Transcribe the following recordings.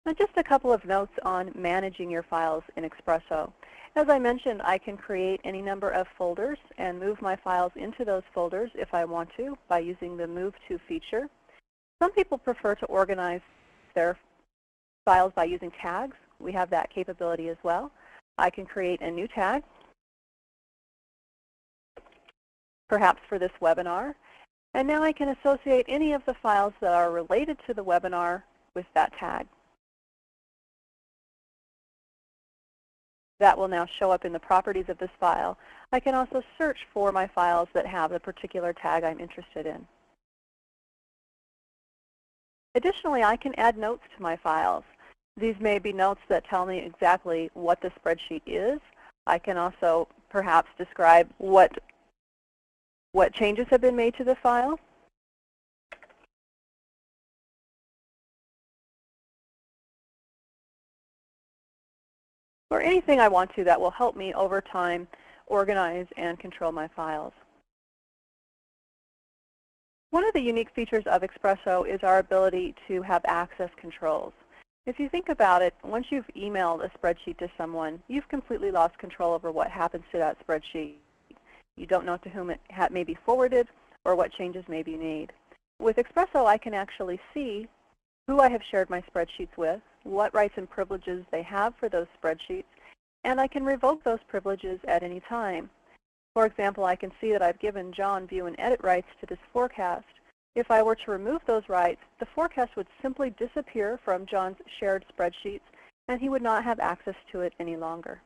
Now, just a couple of notes on managing your files in eXpresso. As I mentioned, I can create any number of folders and move my files into those folders if I want to by using the Move To feature. Some people prefer to organize their files by using tags. We have that capability as well. I can create a new tag, perhaps for this webinar, and now I can associate any of the files that are related to the webinar with that tag. That will now show up in the properties of this file. I can also search for my files that have the particular tag I'm interested in. Additionally, I can add notes to my files. These may be notes that tell me exactly what the spreadsheet is. I can also perhaps describe what changes have been made to the file. Or anything I want to that will help me over time organize and control my files. One of the unique features of eXpresso is our ability to have access controls. If you think about it, once you've emailed a spreadsheet to someone, you've completely lost control over what happens to that spreadsheet. You don't know to whom it may be forwarded or what changes may be made. With eXpresso, I can actually see who I have shared my spreadsheets with, what rights and privileges they have for those spreadsheets, and I can revoke those privileges at any time. For example, I can see that I've given John view and edit rights to this forecast. If I were to remove those rights, the forecast would simply disappear from John's shared spreadsheets, and he would not have access to it any longer.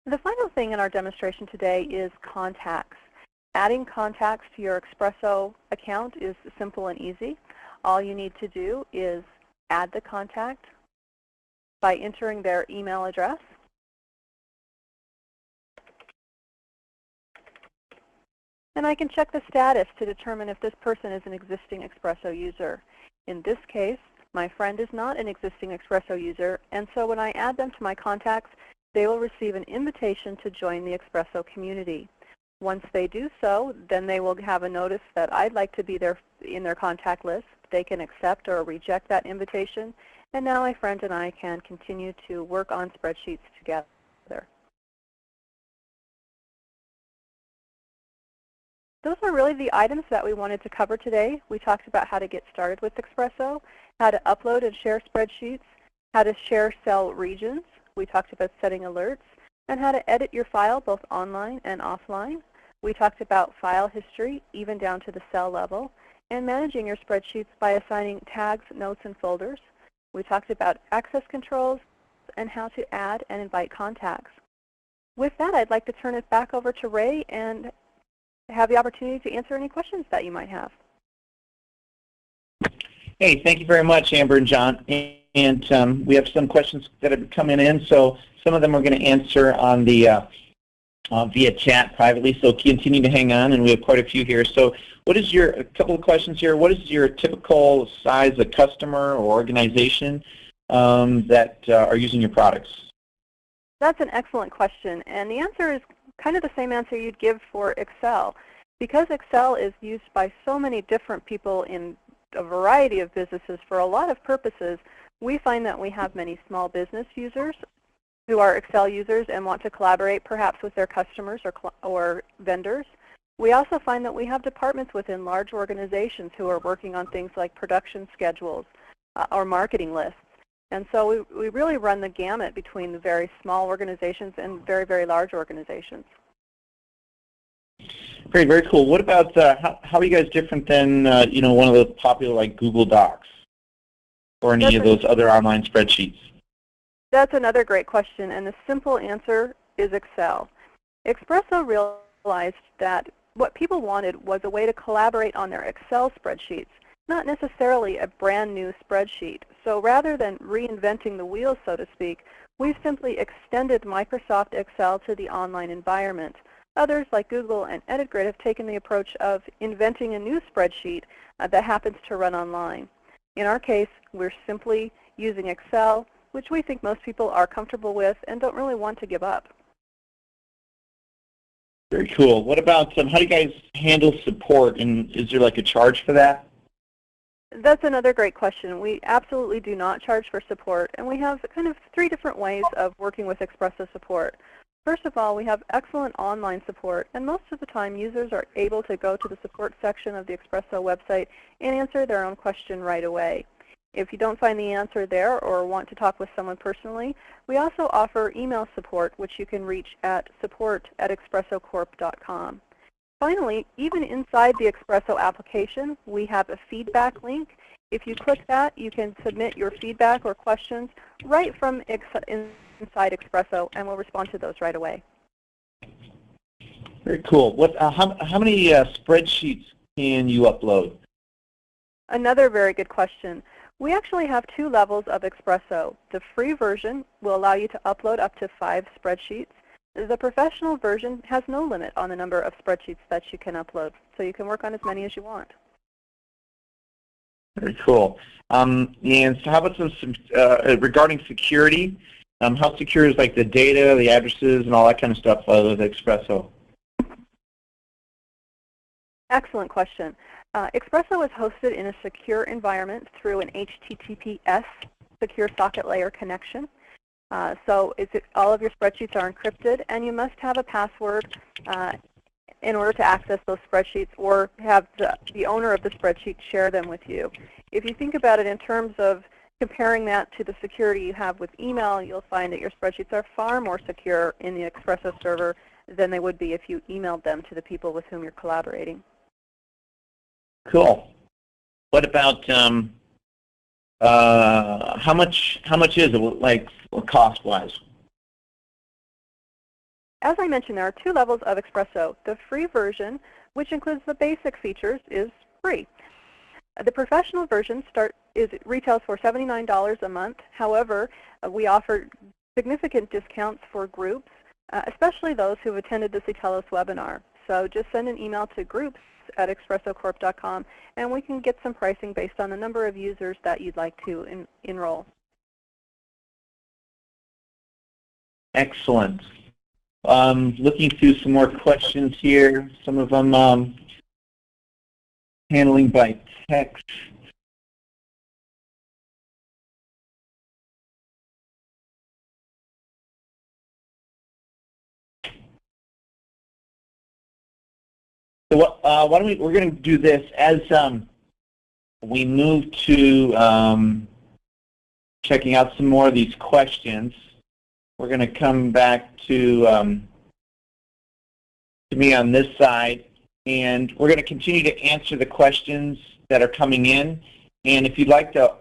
The final thing in our demonstration today is contacts. Adding contacts to your eXpresso account is simple and easy. All you need to do is add the contact by entering their email address. And I can check the status to determine if this person is an existing eXpresso user. In this case, my friend is not an existing eXpresso user, and so when I add them to my contacts, they will receive an invitation to join the eXpresso community. Once they do so, then they will have a notice that I'd like to be in their contact list. They can accept or reject that invitation, and now my friend and I can continue to work on spreadsheets together. Those are really the items that we wanted to cover today. We talked about how to get started with eXpresso, how to upload and share spreadsheets, how to share cell regions. We talked about setting alerts, and how to edit your file both online and offline. We talked about file history, even down to the cell level, and managing your spreadsheets by assigning tags, notes, and folders. We talked about access controls and how to add and invite contacts. With that, I'd like to turn it back over to Ray and have the opportunity to answer any questions that you might have. Hey, thank you very much, Amber and John. And we have some questions that have been coming in, so some of them we're going to answer on the via chat privately, so continue to hang on, and we have quite a few here. So what is a couple of questions here. What is your typical size of customer or organization that are using your products? That's an excellent question, and the answer is kind of the same answer you'd give for Excel. Because Excel is used by so many different people in a variety of businesses for a lot of purposes, we find that we have many small business users who are Excel users and want to collaborate perhaps with their customers or vendors. We also find that we have departments within large organizations who are working on things like production schedules or marketing lists. And so we really run the gamut between the very small organizations and very, very large organizations. Great, very cool. What about how are you guys different than one of the popular like Google Docs or any of those other online spreadsheets? That's another great question, and the simple answer is Excel. eXpresso realized that what people wanted was a way to collaborate on their Excel spreadsheets, not necessarily a brand new spreadsheet. So rather than reinventing the wheel, so to speak, we've simply extended Microsoft Excel to the online environment. Others, like Google and EditGrid, have taken the approach of inventing a new spreadsheet that happens to run online. In our case, we're simply using Excel, which we think most people are comfortable with and don't really want to give up. Very cool. What about how do you guys handle support, and is there like a charge for that? That's another great question. We absolutely do not charge for support, and we have kind of 3 different ways of working with eXpresso support. First of all, we have excellent online support, and most of the time users are able to go to the support section of the eXpresso website and answer their own question right away. If you don't find the answer there or want to talk with someone personally, we also offer email support, which you can reach at support@expressocorp.com. Finally, even inside the eXpresso application, we have a feedback link. If you click that, you can submit your feedback or questions right from inside eXpresso, and we'll respond to those right away. Very cool. How many spreadsheets can you upload? Another very good question. We actually have 2 levels of eXpresso. The free version will allow you to upload up to 5 spreadsheets. The professional version has no limit on the number of spreadsheets that you can upload, so you can work on as many as you want. Very cool. And so how about some regarding security? How secure is like the data, the addresses, and all that kind of stuff with eXpresso? Excellent question. eXpresso is hosted in a secure environment through an HTTPS secure socket layer connection. So all of your spreadsheets are encrypted, and you must have a password in order to access those spreadsheets or have the owner of the spreadsheet share them with you. If you think about it in terms of comparing that to the security you have with email, you'll find that your spreadsheets are far more secure in the eXpresso server than they would be if you emailed them to the people with whom you're collaborating. Cool. What about how much is it, like cost-wise? As I mentioned, there are 2 levels of eXpresso. The free version, which includes the basic features, is free. The professional version retails for $79 a month. However, we offer significant discounts for groups, especially those who have attended this Etelos webinar. So just send an email to groups@expressocorp.com, and we can get some pricing based on the number of users that you'd like to enroll. Excellent. Looking through some more questions here, some of them handling by text. So why don't we're going to do this as we move to checking out some more of these questions. We're going to come back to me on this side, and we're going to continue to answer the questions that are coming in. And if you'd like to